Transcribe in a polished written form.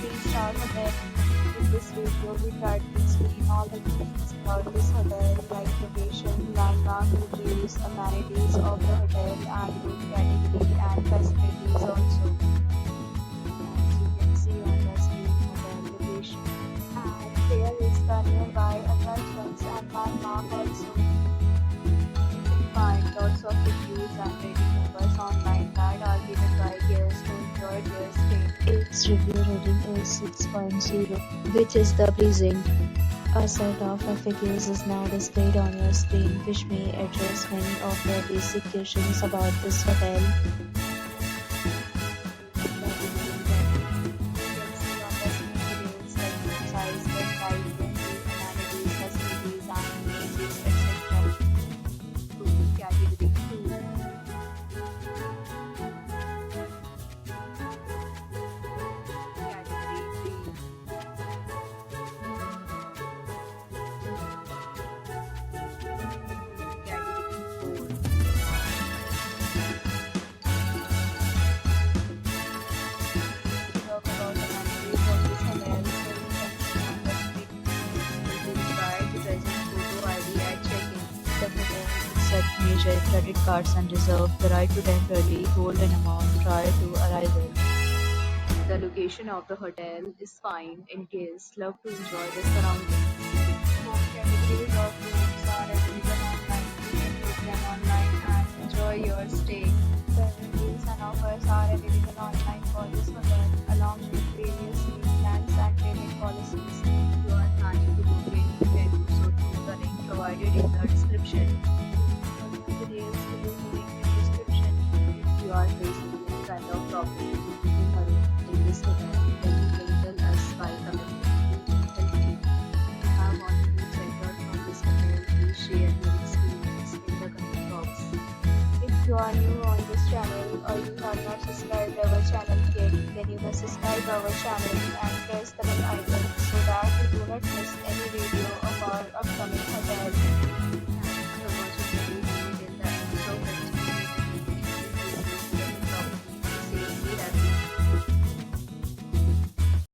3-star hotel. In this video, we try to explain all the details about this hotel, like location, landmark reviews, amenities of the hotel, and room category and facilities also. As you can see on the screen, hotel location. And there is the nearby attractions and landmark also. You can find lots of reviews and rating numbers online that are given by guests who enjoyed their stay. Its review rating is 6.0, which is the pleasing. A set of FAQs is now displayed on your screen, which may address many of your basic questions about this hotel. Accept major credit cards and reserve the right to temporarily hold an amount prior to arrival. The location of the hotel is fine and guests love to enjoy the surroundings. Home categories of rooms are available online. You can book them online and enjoy your stay. The reviews and offers are available online for this hotel, along with various meal plans and payment policies. If you are planning to book in, you can do so through the link provided in the description. Details will be linked in the description. If you are facing any kind of problem in a room in this hotel, then you can tell us by commenting. We will help you. If you have already checked out from this hotel, please share your experience in the comment box. If you are new on this channel or you have not subscribed our channel yet, then you must subscribe our channel and press the bell icon so that you do not miss any video of our upcoming hotel.